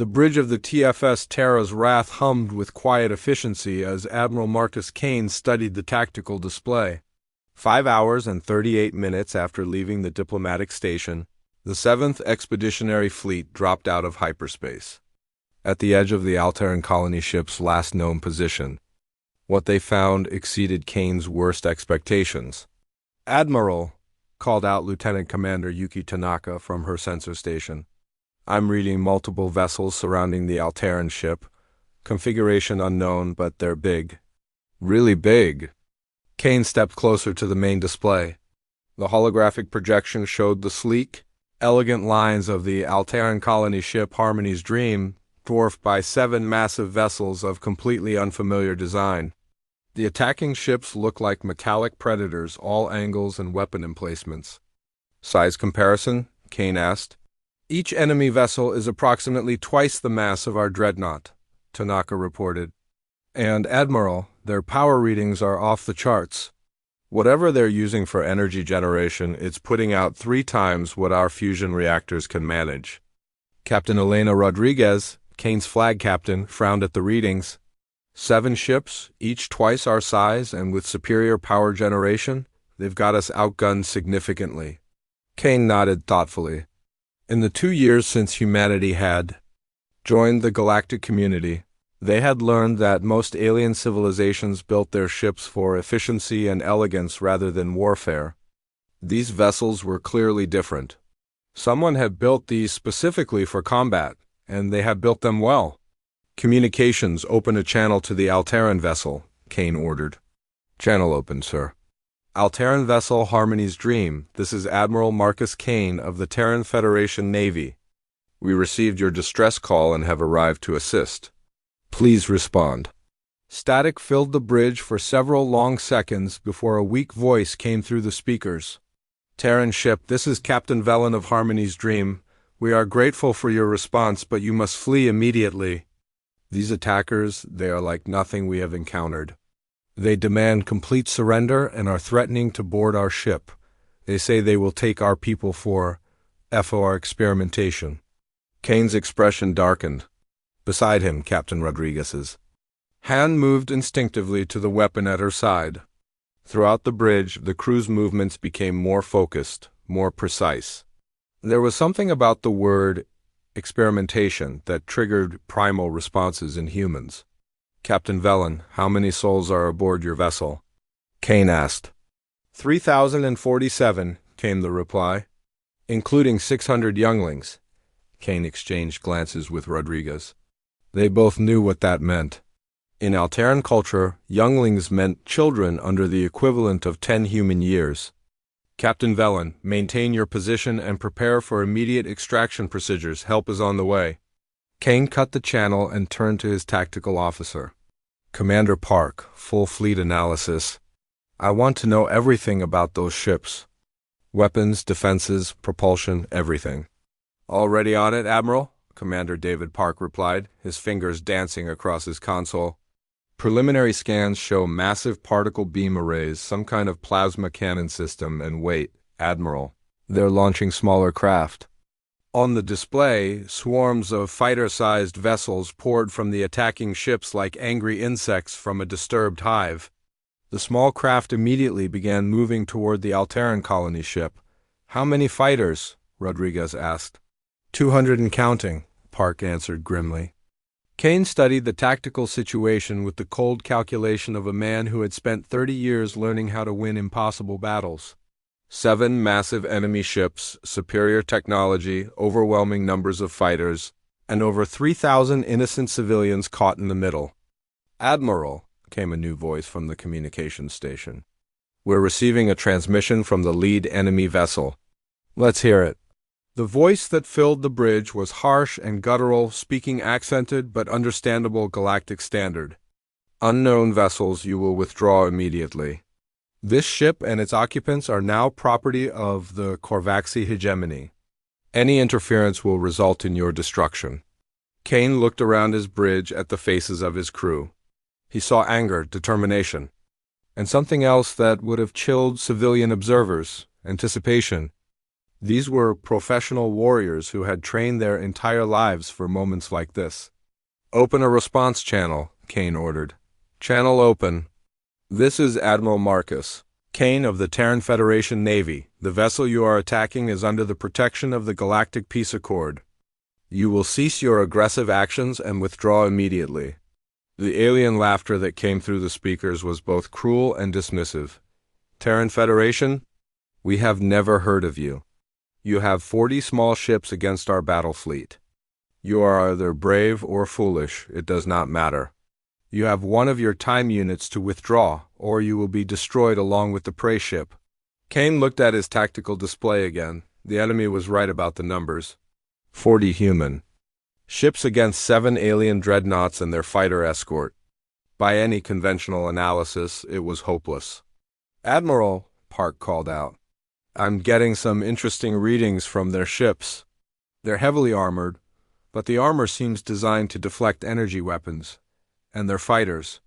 The bridge of the TFS Terra's Wrath hummed with quiet efficiency as Admiral Marcus Kane studied the tactical display. 5 hours and 38 minutes after leaving the diplomatic station, the 7th Expeditionary Fleet dropped out of hyperspace. At the edge of the Alterran colony ship's last known position, what they found exceeded Kane's worst expectations. "Admiral," called out Lieutenant Commander Yuki Tanaka from her sensor station. "I'm reading multiple vessels surrounding the Alterran ship. Configuration unknown, but they're big. Really big." Kane stepped closer to the main display. The holographic projection showed the sleek, elegant lines of the Alterran colony ship Harmony's Dream, dwarfed by 7 massive vessels of completely unfamiliar design. The attacking ships looked like metallic predators, all angles and weapon emplacements. "Size comparison?" Kane asked. "Each enemy vessel is approximately twice the mass of our dreadnought," Tanaka reported. "And, Admiral, their power readings are off the charts. Whatever they're using for energy generation, it's putting out 3 times what our fusion reactors can manage." Captain Elena Rodriguez, Kane's flag captain, frowned at the readings. 7 ships, each twice our size and with superior power generation? They've got us outgunned significantly. Kane nodded thoughtfully. In the 2 years since humanity had joined the galactic community, they had learned that most alien civilizations built their ships for efficiency and elegance rather than warfare. These vessels were clearly different. Someone had built these specifically for combat, and they had built them well. "Communications, open a channel to the Alterran vessel," Kane ordered. "Channel open, sir." "Alterran vessel Harmony's Dream, this is Admiral Marcus Kane of the Terran Federation Navy. We received your distress call and have arrived to assist. Please respond." Static filled the bridge for several long seconds before a weak voice came through the speakers. "Terran ship, this is Captain Velen of Harmony's Dream. We are grateful for your response, but you must flee immediately. These attackers, they are like nothing we have encountered. They demand complete surrender and are threatening to board our ship. They say they will take our people for FOR experimentation." Kane's expression darkened. Beside him, Captain Rodriguez's hand moved instinctively to the weapon at her side. Throughout the bridge, the crew's movements became more focused, more precise. There was something about the word experimentation that triggered primal responses in humans. "Captain Velen, how many souls are aboard your vessel?" Kane asked. 3,047, came the reply. "Including 600 younglings." Kane exchanged glances with Rodriguez. They both knew what that meant. In Alterran culture, younglings meant children under the equivalent of 10 human years. "Captain Velen, maintain your position and prepare for immediate extraction procedures. Help is on the way." Kane cut the channel and turned to his tactical officer. "Commander Park, full fleet analysis. I want to know everything about those ships. Weapons, defenses, propulsion, everything." "Already on it, Admiral," Commander David Park replied, his fingers dancing across his console. "Preliminary scans show massive particle beam arrays, some kind of plasma cannon system, and wait, Admiral, they're launching smaller craft." On the display, swarms of fighter-sized vessels poured from the attacking ships like angry insects from a disturbed hive. The small craft immediately began moving toward the Alterran colony ship. "How many fighters?" Rodriguez asked. 200 and counting, Park answered grimly. Kane studied the tactical situation with the cold calculation of a man who had spent 30 years learning how to win impossible battles. 7 massive enemy ships, superior technology, overwhelming numbers of fighters, and over 3,000 innocent civilians caught in the middle. "Admiral," came a new voice from the communications station. "We're receiving a transmission from the lead enemy vessel." "Let's hear it." The voice that filled the bridge was harsh and guttural, speaking accented but understandable galactic standard. "Unknown vessels, you will withdraw immediately. This ship and its occupants are now property of the Korvaxi hegemony. Any interference will result in your destruction." Kane looked around his bridge at the faces of his crew. He saw anger, determination, and something else that would have chilled civilian observers, anticipation. These were professional warriors who had trained their entire lives for moments like this. "Open a response channel," Kane ordered. "Channel open. This is Admiral Marcus Kane of the Terran Federation Navy. The vessel you are attacking is under the protection of the Galactic Peace Accord. You will cease your aggressive actions and withdraw immediately." The alien laughter that came through the speakers was both cruel and dismissive. "Terran Federation? We have never heard of you. You have 40 small ships against our battle fleet. You are either brave or foolish, it does not matter. You have one of your time units to withdraw, or you will be destroyed along with the prey ship." Kane looked at his tactical display again. The enemy was right about the numbers. 40 human ships against 7 alien dreadnoughts and their fighter escort. By any conventional analysis, it was hopeless. "Admiral," Park called out, "I'm getting some interesting readings from their ships. They're heavily armored, but the armor seems designed to deflect energy weapons. And they're fighters.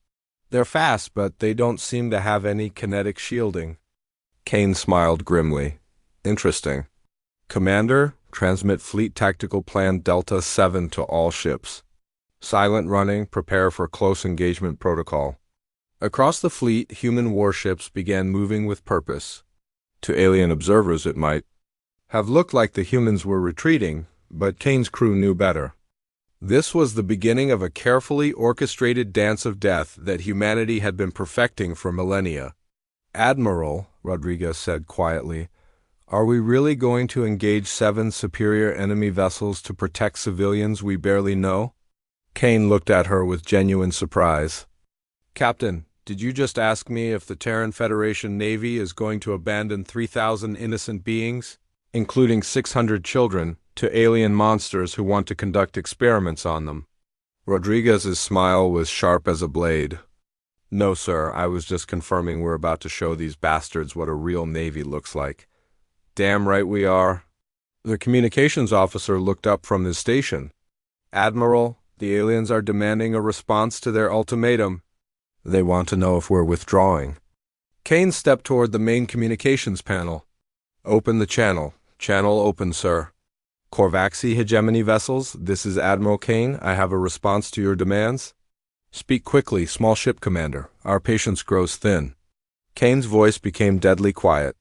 They're fast, but they don't seem to have any kinetic shielding." Kane smiled grimly. "Interesting. Commander, transmit Fleet Tactical Plan Delta 7 to all ships. Silent running, prepare for close engagement protocol." Across the fleet, human warships began moving with purpose. To alien observers, it might have looked like the humans were retreating, but Kane's crew knew better. This was the beginning of a carefully orchestrated dance of death that humanity had been perfecting for millennia. "Admiral," Rodriguez said quietly, "are we really going to engage 7 superior enemy vessels to protect civilians we barely know?" Kane looked at her with genuine surprise. "Captain, did you just ask me if the Terran Federation Navy is going to abandon 3,000 innocent beings, including 600 children, to alien monsters who want to conduct experiments on them?" Rodriguez's smile was sharp as a blade. "No, sir, I was just confirming we're about to show these bastards what a real navy looks like." "Damn right we are." The communications officer looked up from his station. "Admiral, the aliens are demanding a response to their ultimatum. They want to know if we're withdrawing." Kane stepped toward the main communications panel. "Open the channel. Channel open, sir. Corvaxi hegemony vessels, this is Admiral Kane. I have a response to your demands." "Speak quickly, small ship commander. Our patience grows thin." Kane's voice became deadly quiet.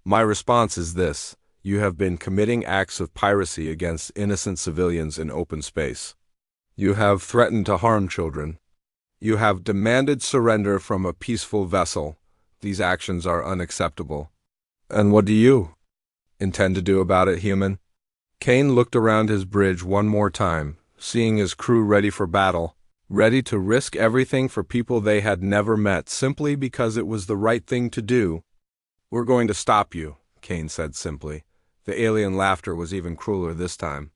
"My response is this. You have been committing acts of piracy against innocent civilians in open space. You have threatened to harm children. You have demanded surrender from a peaceful vessel. These actions are unacceptable. And what do you intend to do about it, human?" Kane looked around his bridge one more time, seeing his crew ready for battle, ready to risk everything for people they had never met simply because it was the right thing to do. "We're going to stop you," Kane said simply. The alien laughter was even crueler this time.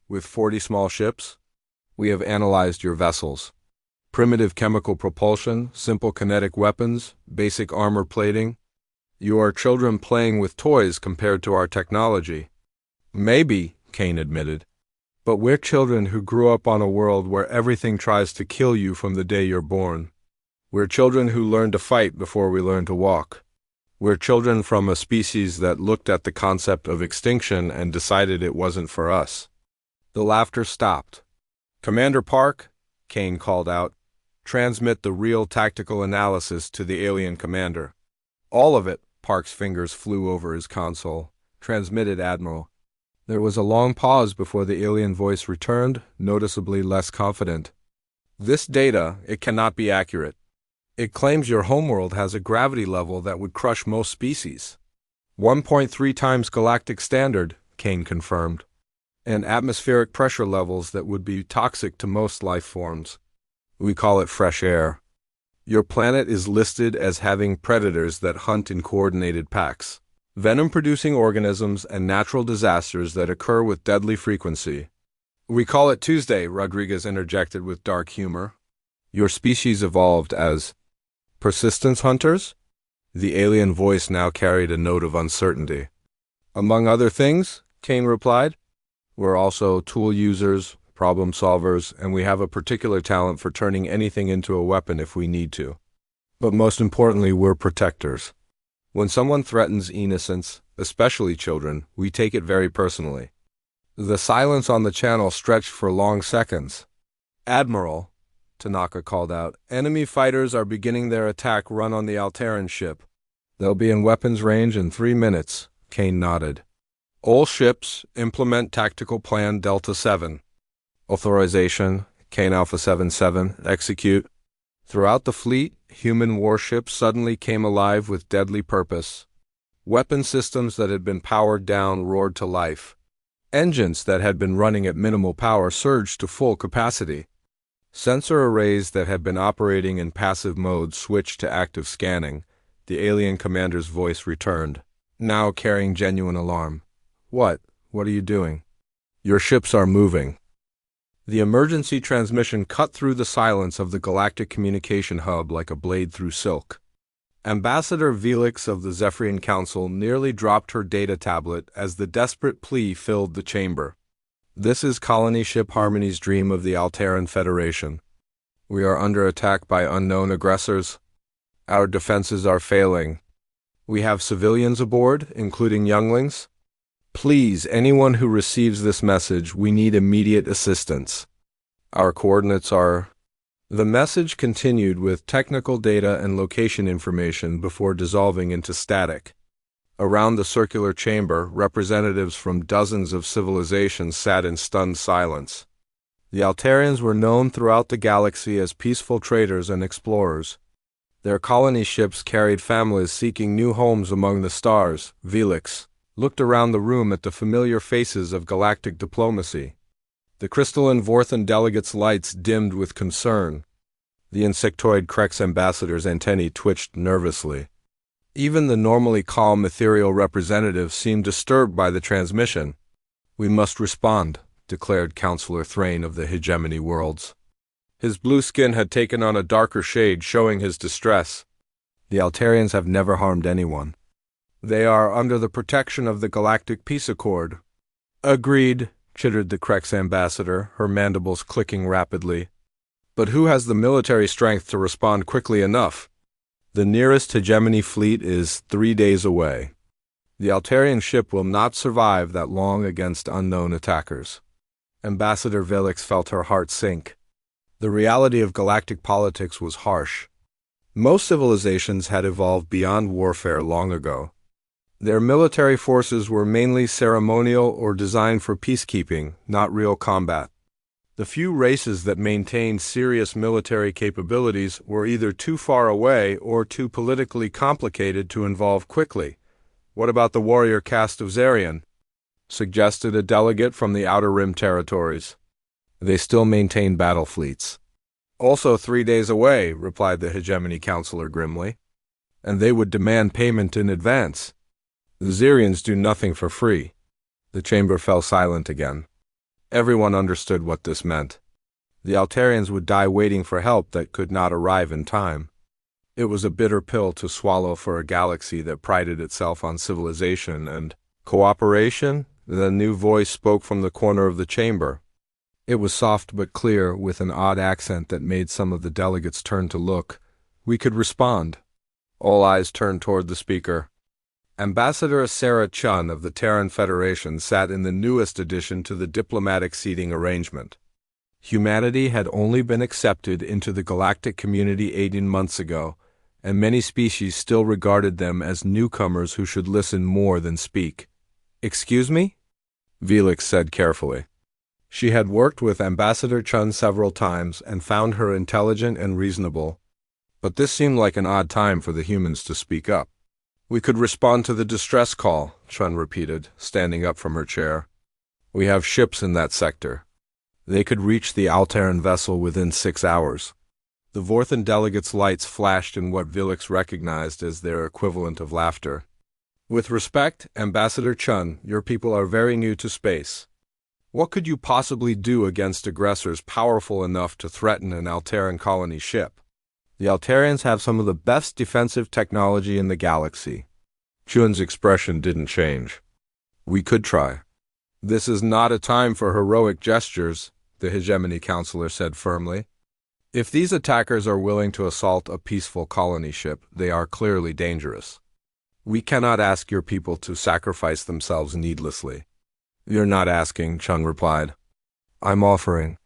"With 40 small ships? We have analyzed your vessels. Primitive chemical propulsion, simple kinetic weapons, basic armor plating. You are children playing with toys compared to our technology." "Maybe," Kane admitted, "but we're children who grew up on a world where everything tries to kill you from the day you're born. We're children who learn to fight before we learn to walk. We're children from a species that looked at the concept of extinction and decided it wasn't for us." The laughter stopped. "Commander Park," Kane called out, "transmit the real tactical analysis to the alien commander." "All of it," Park's fingers flew over his console. "Transmitted, Admiral." There was a long pause before the alien voice returned, noticeably less confident. "This data, it cannot be accurate. It claims your homeworld has a gravity level that would crush most species. 1.3 times galactic standard," Kane confirmed, "and atmospheric pressure levels that would be toxic to most life forms. We call it fresh air. Your planet is listed as having predators that hunt in coordinated packs, venom-producing organisms, and natural disasters that occur with deadly frequency." "We call it Tuesday," Rodriguez interjected with dark humor. "Your species evolved as persistence hunters?" The alien voice now carried a note of uncertainty. "Among other things," Kane replied, "we're also tool users, problem solvers, and we have a particular talent for turning anything into a weapon if we need to. But most importantly, we're protectors. When someone threatens innocents, especially children, we take it very personally. The silence on the channel stretched for long seconds. "Admiral," Tanaka called out, "enemy fighters are beginning their attack run on the Alteran ship. They'll be in weapons range in 3 minutes." Kane nodded. "All ships, implement tactical plan Delta 7. Authorization, Kane Alpha 77, execute." Throughout the fleet, human warships suddenly came alive with deadly purpose. Weapon systems that had been powered down roared to life. Engines that had been running at minimal power surged to full capacity. Sensor arrays that had been operating in passive mode switched to active scanning. The alien commander's voice returned, now carrying genuine alarm. What are you doing?" "Your ships are moving." The emergency transmission cut through the silence of the galactic communication hub like a blade through silk. Ambassador Velix of the Zephyrian Council nearly dropped her data tablet as the desperate plea filled the chamber. "This is colony ship Harmony's Dream of the Alteran Federation. We are under attack by unknown aggressors. Our defenses are failing. We have civilians aboard, including younglings. Please, anyone who receives this message, we need immediate assistance. Our coordinates are..." The message continued with technical data and location information before dissolving into static. Around the circular chamber, representatives from dozens of civilizations sat in stunned silence. The Altarians were known throughout the galaxy as peaceful traders and explorers. Their colony ships carried families seeking new homes among the stars. Velix looked around the room at the familiar faces of galactic diplomacy. The crystalline Vorthan delegates' lights dimmed with concern. The insectoid Krex ambassador's antennae twitched nervously. Even the normally calm ethereal representatives seemed disturbed by the transmission. "We must respond," declared Counselor Thrain of the Hegemony Worlds. His blue skin had taken on a darker shade, showing his distress. "The Altarians have never harmed anyone. They are under the protection of the Galactic Peace Accord." "Agreed," chittered the Krex ambassador, her mandibles clicking rapidly. "But who has the military strength to respond quickly enough? The nearest Hegemony fleet is 3 days away. The Altarian ship will not survive that long against unknown attackers." Ambassador Velix felt her heart sink. The reality of galactic politics was harsh. Most civilizations had evolved beyond warfare long ago. Their military forces were mainly ceremonial or designed for peacekeeping, not real combat. The few races that maintained serious military capabilities were either too far away or too politically complicated to involve quickly. "What about the warrior caste of Zarian?" suggested a delegate from the Outer Rim territories. "They still maintain battle fleets." "Also 3 days away," replied the Hegemony Counselor grimly. "And they would demand payment in advance. The Zarians do nothing for free." The chamber fell silent again. Everyone understood what this meant. The Altarians would die waiting for help that could not arrive in time. It was a bitter pill to swallow for a galaxy that prided itself on civilization and cooperation. The new voice spoke from the corner of the chamber. It was soft but clear, with an odd accent that made some of the delegates turn to look. "We could respond." All eyes turned toward the speaker. Ambassador Sarah Chun of the Terran Federation sat in the newest addition to the diplomatic seating arrangement. Humanity had only been accepted into the galactic community 18 months ago, and many species still regarded them as newcomers who should listen more than speak. "Excuse me?" Velix said carefully. She had worked with Ambassador Chun several times and found her intelligent and reasonable, but this seemed like an odd time for the humans to speak up. "We could respond to the distress call," Chun repeated, standing up from her chair. "We have ships in that sector. They could reach the Alteran vessel within 6 hours." The Vorthan delegates' lights flashed in what Velix recognized as their equivalent of laughter. "With respect, Ambassador Chun, your people are very new to space. What could you possibly do against aggressors powerful enough to threaten an Alteran colony ship? The Altarians have some of the best defensive technology in the galaxy." Chun's expression didn't change. "We could try." "This is not a time for heroic gestures," the Hegemony Counselor said firmly. "If these attackers are willing to assault a peaceful colony ship, they are clearly dangerous. We cannot ask your people to sacrifice themselves needlessly. You're not asking, Chung replied. I'm offering.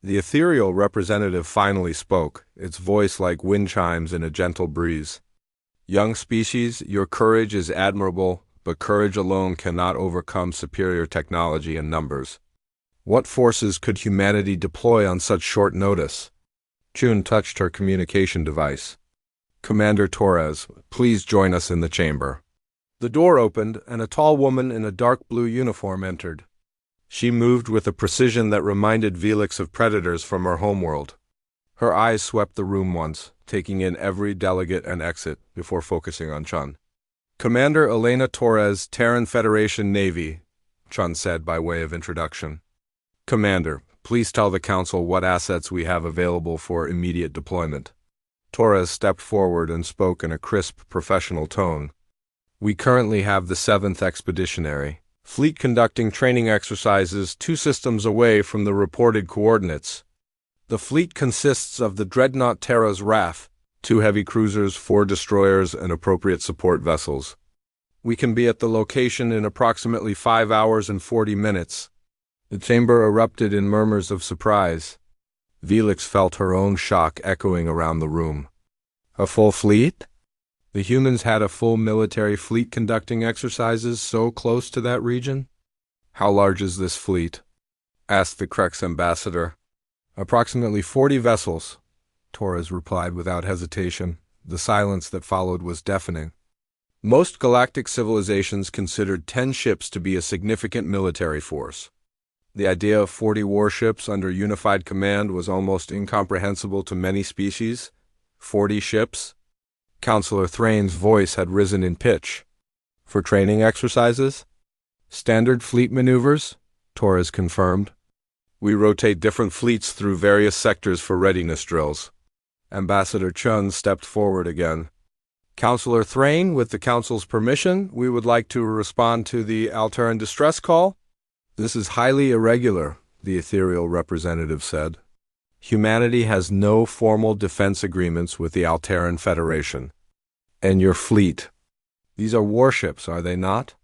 The ethereal representative finally spoke, its voice like wind chimes in a gentle breeze. Young species, your courage is admirable, but courage alone cannot overcome superior technology and numbers. What forces could humanity deploy on such short notice? Chun touched her communication device. Commander Torres, please join us in the chamber. The door opened, and a tall woman in a dark blue uniform entered. She moved with a precision that reminded Velix of predators from her homeworld. Her eyes swept the room once, taking in every delegate and exit before focusing on Chun. Commander Elena Torres, Terran Federation Navy, Chun said by way of introduction. Commander, please tell the Council what assets we have available for immediate deployment. Torres stepped forward and spoke in a crisp, professional tone. We currently have the 7th Expeditionary Fleet conducting training exercises 2 systems away from the reported coordinates. The fleet consists of the dreadnought Terra's Wrath, 2 heavy cruisers, 4 destroyers, and appropriate support vessels. We can be at the location in approximately 5 hours and 40 minutes. The chamber erupted in murmurs of surprise. Velix felt her own shock echoing around the room. A full fleet? The humans had a full military fleet conducting exercises so close to that region? How large is this fleet? Asked the Krex ambassador. Approximately 40 vessels, Torres replied without hesitation. The silence that followed was deafening. Most galactic civilizations considered 10 ships to be a significant military force. The idea of 40 warships under unified command was almost incomprehensible to many species. 40 ships? Counselor Thrain's voice had risen in pitch. For training exercises? Standard fleet maneuvers? Torres confirmed. We rotate different fleets through various sectors for readiness drills. Ambassador Chun stepped forward again. Counselor Thrain, with the Council's permission, we would like to respond to the Alteran distress call. This is highly irregular, the ethereal representative said. Humanity has no formal defense agreements with the Alteran Federation. And your fleet. These are warships, are they not?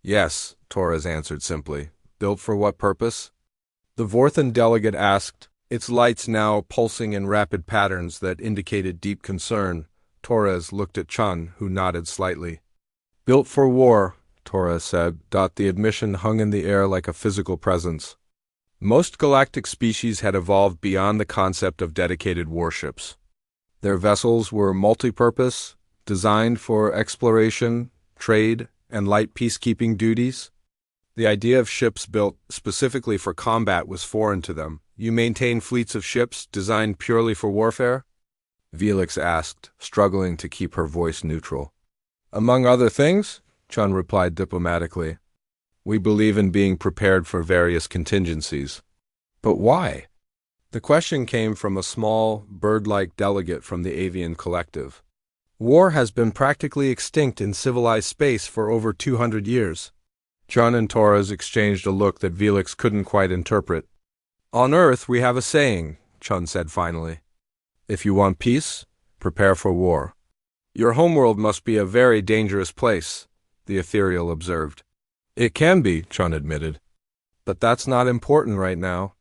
Yes, Torres answered simply. Built for what purpose? The Vorthan delegate asked, its lights now pulsing in rapid patterns that indicated deep concern. Torres looked at Chun, who nodded slightly. Built for war, Torres said. The admission hung in the air like a physical presence. Most galactic species had evolved beyond the concept of dedicated warships. Their vessels were multi-purpose, designed for exploration, trade, and light peacekeeping duties. The idea of ships built specifically for combat was foreign to them. You maintain fleets of ships designed purely for warfare? Velix asked, struggling to keep her voice neutral. Among other things, Chun replied diplomatically. We believe in being prepared for various contingencies. But why? The question came from a small, bird-like delegate from the Avian Collective. War has been practically extinct in civilized space for over 200 years. Chun and Torres exchanged a look that Velix couldn't quite interpret. On Earth we have a saying, Chun said finally. If you want peace, prepare for war. Your homeworld must be a very dangerous place, the ethereal observed. It can be, Chun admitted. But that's not important right now.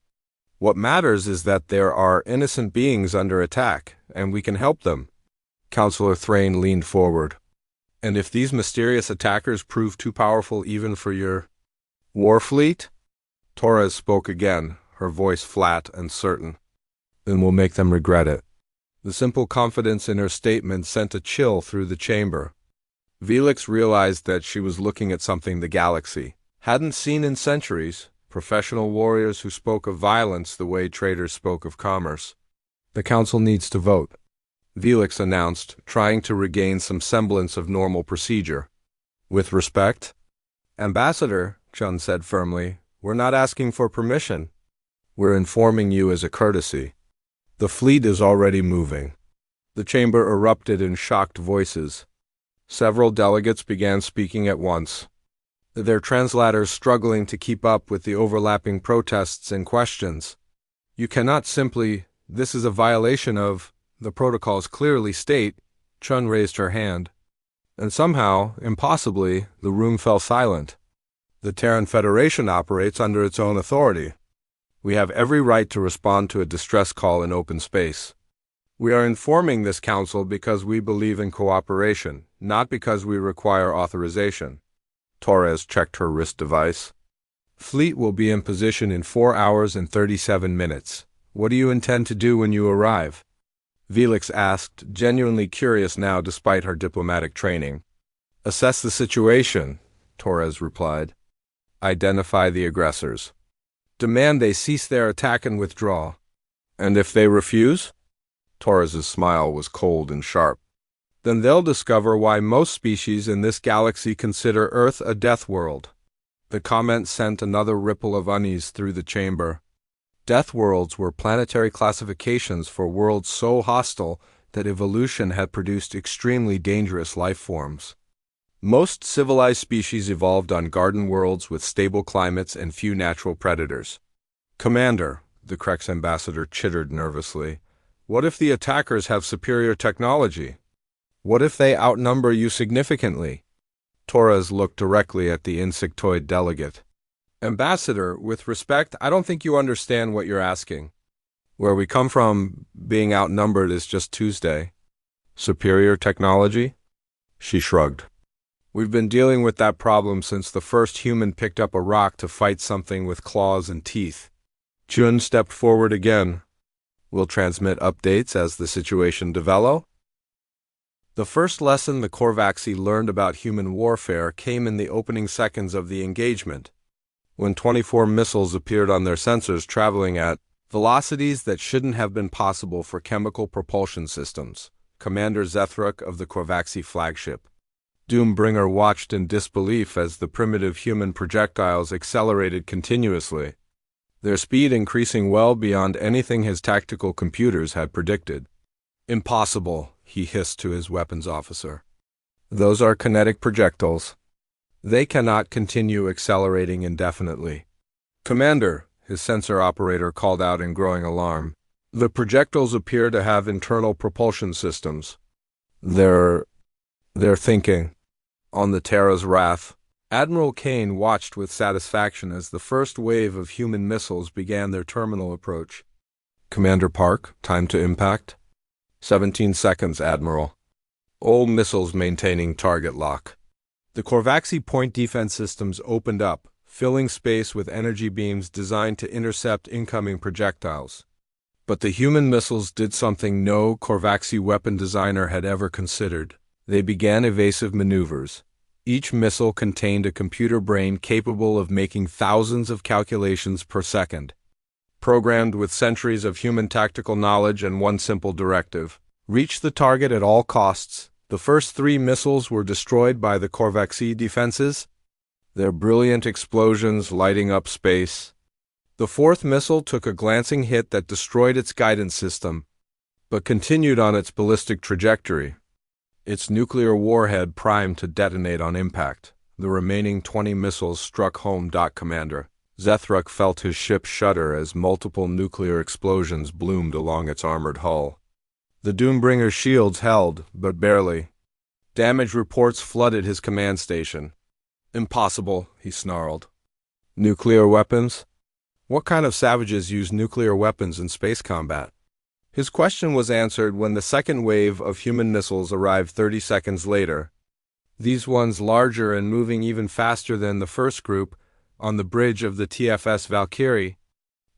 What matters is that there are innocent beings under attack, and we can help them. Counselor Thrain leaned forward. And if these mysterious attackers prove too powerful even for your war fleet? Torres spoke again, her voice flat and certain. Then we'll make them regret it. The simple confidence in her statement sent a chill through the chamber. Velix realized that she was looking at something the galaxy hadn't seen in centuries, professional warriors who spoke of violence the way traders spoke of commerce. The Council needs to vote, Velix announced, trying to regain some semblance of normal procedure. With respect? Ambassador, Chun said firmly, we're not asking for permission. We're informing you as a courtesy. The fleet is already moving. The chamber erupted in shocked voices. Several delegates began speaking at once, their translators struggling to keep up with the overlapping protests and questions. You cannot simply, this is a violation of, the protocols clearly state, Chun raised her hand. And somehow, impossibly, the room fell silent. The Terran Federation operates under its own authority. We have every right to respond to a distress call in open space. We are informing this council because we believe in cooperation, not because we require authorization. Torres checked her wrist device. Fleet will be in position in 4 hours and 37 minutes. What do you intend to do when you arrive? Felix asked, genuinely curious now despite her diplomatic training. Assess the situation, Torres replied. Identify the aggressors. Demand they cease their attack and withdraw. And if they refuse? Torres's smile was cold and sharp. Then they'll discover why most species in this galaxy consider Earth a death world. The comment sent another ripple of unease through the chamber. Death worlds were planetary classifications for worlds so hostile that evolution had produced extremely dangerous life forms. Most civilized species evolved on garden worlds with stable climates and few natural predators. Commander, the Krex ambassador chittered nervously, what if the attackers have superior technology? What if they outnumber you significantly? Torres looked directly at the insectoid delegate. Ambassador, with respect, I don't think you understand what you're asking. Where we come from, being outnumbered is just Tuesday. Superior technology? She shrugged. We've been dealing with that problem since the first human picked up a rock to fight something with claws and teeth. Chun stepped forward again. We'll transmit updates as the situation develops. The first lesson the Korvaxi learned about human warfare came in the opening seconds of the engagement, when 24 missiles appeared on their sensors traveling at velocities that shouldn't have been possible for chemical propulsion systems. Commander Zethruck of the Korvaxi flagship. Doombringer watched in disbelief as the primitive human projectiles accelerated continuously, their speed increasing well beyond anything his tactical computers had predicted. Impossible, he hissed to his weapons officer. Those are kinetic projectiles. They cannot continue accelerating indefinitely. Commander, his sensor operator called out in growing alarm. The projectiles appear to have internal propulsion systems. They're thinking. On the Terra's wrath, Admiral Kane watched with satisfaction as the first wave of human missiles began their terminal approach. Commander Park, time to impact? 17 seconds, Admiral. All missiles maintaining target lock. The Korvaxi point defense systems opened up, filling space with energy beams designed to intercept incoming projectiles. But the human missiles did something no Korvaxi weapon designer had ever considered. They began evasive maneuvers. Each missile contained a computer brain capable of making thousands of calculations per second. Programmed with centuries of human tactical knowledge and one simple directive: reach the target at all costs. The first 3 missiles were destroyed by the Korvaxi defenses, their brilliant explosions lighting up space. The 4th missile took a glancing hit that destroyed its guidance system, but continued on its ballistic trajectory, its nuclear warhead primed to detonate on impact. The remaining 20 missiles struck home. Commander Zethruck felt his ship shudder as multiple nuclear explosions bloomed along its armored hull. The Doombringer's shields held, but barely. Damage reports flooded his command station. Impossible, he snarled. Nuclear weapons? What kind of savages use nuclear weapons in space combat? His question was answered when the second wave of human missiles arrived 30 seconds later. These ones larger and moving even faster than the first group, on the bridge of the TFS Valkyrie.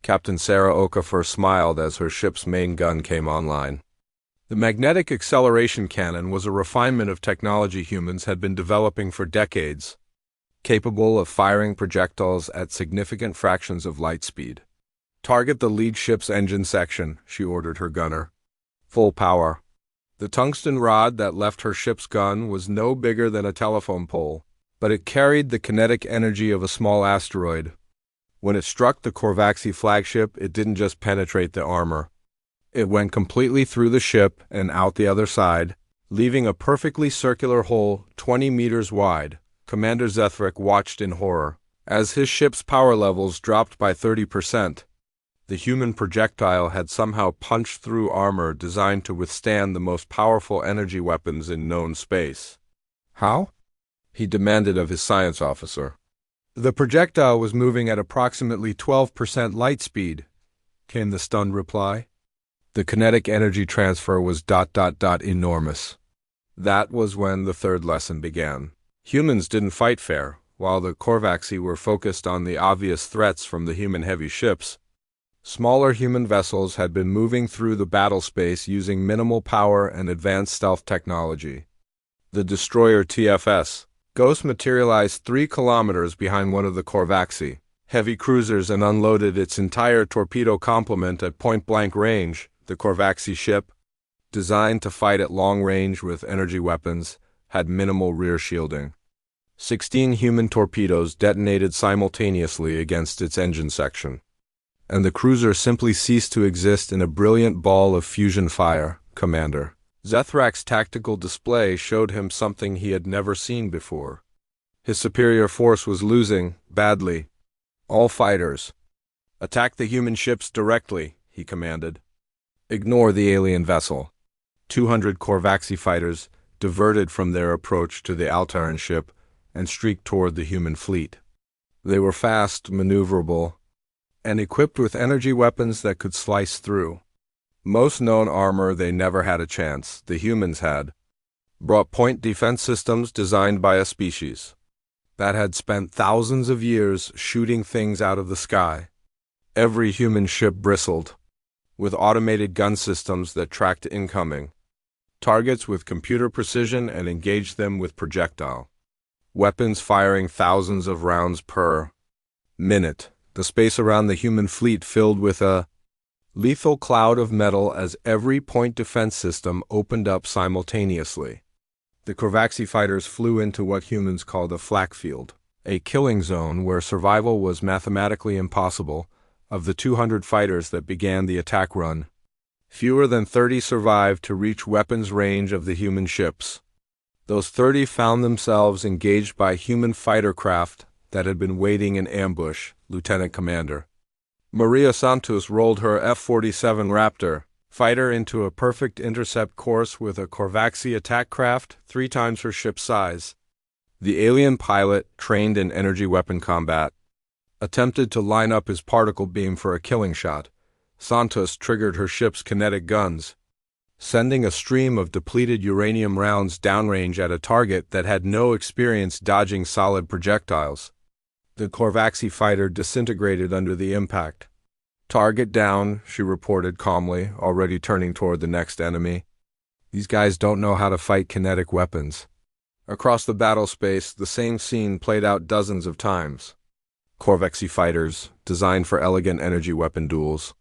Captain Sarah Okafor smiled as her ship's main gun came online. The magnetic acceleration cannon was a refinement of technology humans had been developing for decades, capable of firing projectiles at significant fractions of light speed. Target the lead ship's engine section, she ordered her gunner. Full power. The tungsten rod that left her ship's gun was no bigger than a telephone pole, but it carried the kinetic energy of a small asteroid. When it struck the Korvaxi flagship, it didn't just penetrate the armor. It went completely through the ship and out the other side, leaving a perfectly circular hole 20 meters wide. Commander Zethrick watched in horror. As his ship's power levels dropped by 30%, the human projectile had somehow punched through armor designed to withstand the most powerful energy weapons in known space. How? He demanded of his science officer. The projectile was moving at approximately 12% light speed, came the stunned reply. The kinetic energy transfer was ... enormous. That was when the third lesson began. Humans didn't fight fair. While the Korvaxi were focused on the obvious threats from the human-heavy ships, smaller human vessels had been moving through the battle space using minimal power and advanced stealth technology. The destroyer TFS Ghost materialized 3 kilometers behind one of the Korvaxi heavy cruisers and unloaded its entire torpedo complement at point-blank range. The Korvaxi ship, designed to fight at long range with energy weapons, had minimal rear shielding. 16 human torpedoes detonated simultaneously against its engine section, and the cruiser simply ceased to exist in a brilliant ball of fusion fire. Commander Zethrak's tactical display showed him something he had never seen before. His superior force was losing, badly. All fighters, attack the human ships directly, he commanded. Ignore the alien vessel. 200 Korvaxi fighters diverted from their approach to the Altaran ship and streaked toward the human fleet. They were fast, maneuverable, and equipped with energy weapons that could slice through. Most known armor, they never had a chance. The humans had brought point defense systems designed by a species that had spent thousands of years shooting things out of the sky. Every human ship bristled with automated gun systems that tracked incoming targets with computer precision and engaged them with projectile weapons firing thousands of rounds per minute. The space around the human fleet filled with a lethal cloud of metal as every point defense system opened up simultaneously. The Korvaxi fighters flew into what humans called a flak field, a killing zone where survival was mathematically impossible. Of the 200 fighters that began the attack run, fewer than 30 survived to reach weapons range of the human ships. Those 30 found themselves engaged by human fighter craft that had been waiting in ambush. Lieutenant Commander Maria Santos rolled her F-47 Raptor fighter into a perfect intercept course with a Korvaxi attack craft 3 times her ship's size. The alien pilot, trained in energy weapon combat, attempted to line up his particle beam for a killing shot. Santos triggered her ship's kinetic guns, sending a stream of depleted uranium rounds downrange at a target that had no experience dodging solid projectiles. The Korvaxi fighter disintegrated under the impact. Target down, she reported calmly, already turning toward the next enemy. These guys don't know how to fight kinetic weapons. Across the battle space, the same scene played out dozens of times. Korvaxi fighters, designed for elegant energy weapon duels,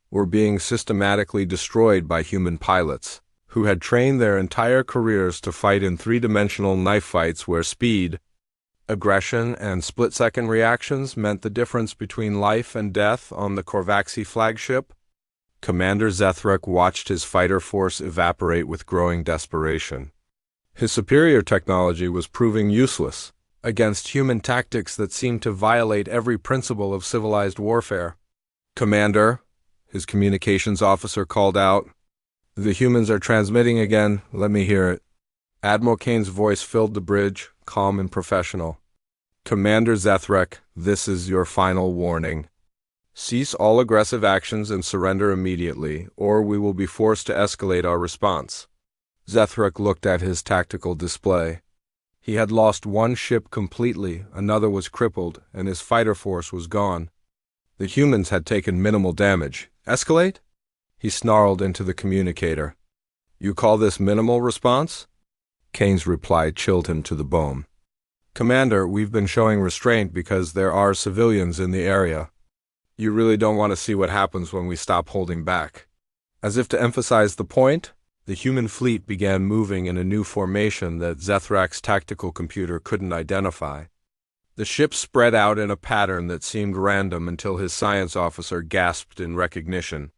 were being systematically destroyed by human pilots, who had trained their entire careers to fight in 3-dimensional knife fights where speed, aggression, and split-second reactions meant the difference between life and death. On the Korvaxi flagship, Commander Zethrak watched his fighter force evaporate with growing desperation. His superior technology was proving useless against human tactics that seemed to violate every principle of civilized warfare. Commander, his communications officer called out, "The humans are transmitting again. Let me hear it." Admiral Kane's voice filled the bridge, calm and professional. "Commander Zethrak, this is your final warning. Cease all aggressive actions and surrender immediately, or we will be forced to escalate our response." Zethrak looked at his tactical display. He had lost one ship completely, another was crippled, and his fighter force was gone. The humans had taken minimal damage. Escalate? He snarled into the communicator. "You call this minimal response?" Kane's reply chilled him to the bone. "Commander, we've been showing restraint because there are civilians in the area. You really don't want to see what happens when we stop holding back." As if to emphasize the point, the human fleet began moving in a new formation that Zethrak's tactical computer couldn't identify. The ships spread out in a pattern that seemed random until his science officer gasped in recognition.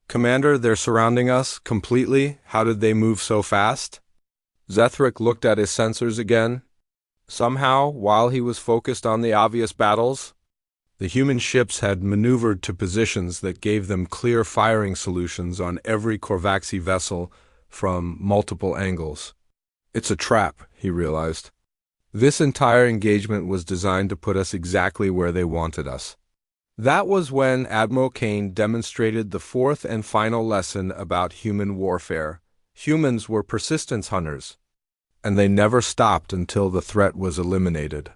"Commander, they're surrounding us completely. How did they move so fast?" Zethrak looked at his sensors again. Somehow, while he was focused on the obvious battles, the human ships had maneuvered to positions that gave them clear firing solutions on every Korvaxi vessel from multiple angles. "It's a trap," he realized. This entire engagement was designed to put us exactly where they wanted us. That was when Admiral Kane demonstrated the fourth and final lesson about human warfare. Humans were persistence hunters, and they never stopped until the threat was eliminated.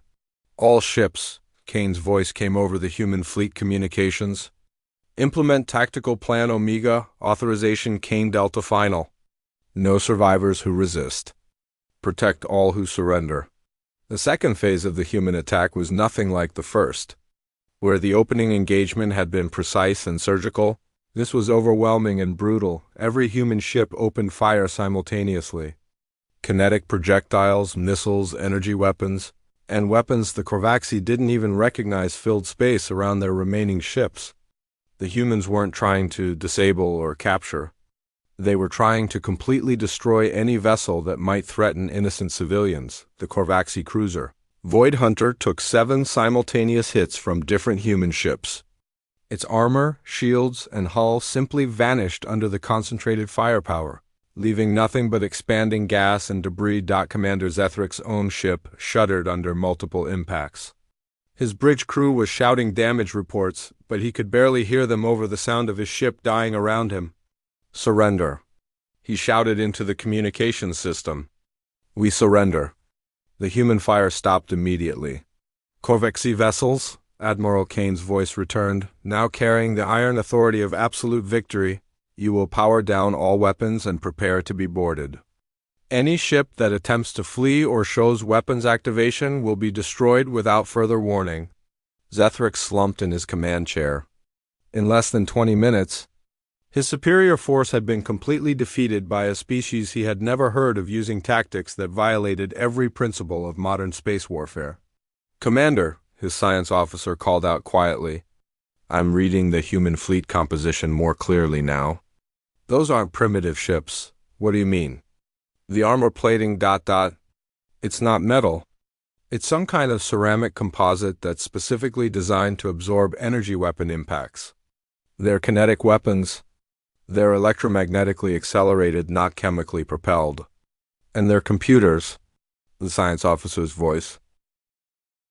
All ships, Kane's voice came over the human fleet communications. Implement Tactical Plan Omega, Authorization Kane Delta Final. No survivors who resist. Protect all who surrender. The second phase of the human attack was nothing like the first. Where the opening engagement had been precise and surgical, this was overwhelming and brutal. Every human ship opened fire simultaneously. Kinetic projectiles, missiles, energy weapons, and weapons the Korvaxi didn't even recognize filled space around their remaining ships. The humans weren't trying to disable or capture. They were trying to completely destroy any vessel that might threaten innocent civilians, the Korvaxi cruiser. Void Hunter took 7 simultaneous hits from different human ships. Its armor, shields, and hull simply vanished under the concentrated firepower, leaving nothing but expanding gas and debris. Commander Zethrick's own ship shuddered under multiple impacts. His bridge crew was shouting damage reports, but he could barely hear them over the sound of his ship dying around him. Surrender. He shouted into the communications system. We surrender. The human fire stopped immediately. Korvaxi vessels, Admiral Kane's voice returned, now carrying the iron authority of absolute victory. You will power down all weapons and prepare to be boarded. Any ship that attempts to flee or shows weapons activation will be destroyed without further warning. Zethrick slumped in his command chair. In less than 20 minutes, his superior force had been completely defeated by a species he had never heard of using tactics that violated every principle of modern space warfare. Commander, his science officer called out quietly, I'm reading the human fleet composition more clearly now. Those aren't primitive ships. What do you mean? The armor plating ... It's not metal. It's some kind of ceramic composite that's specifically designed to absorb energy weapon impacts. They're kinetic weapons. They're electromagnetically accelerated, not chemically propelled. And they're computers, the science officer's voice,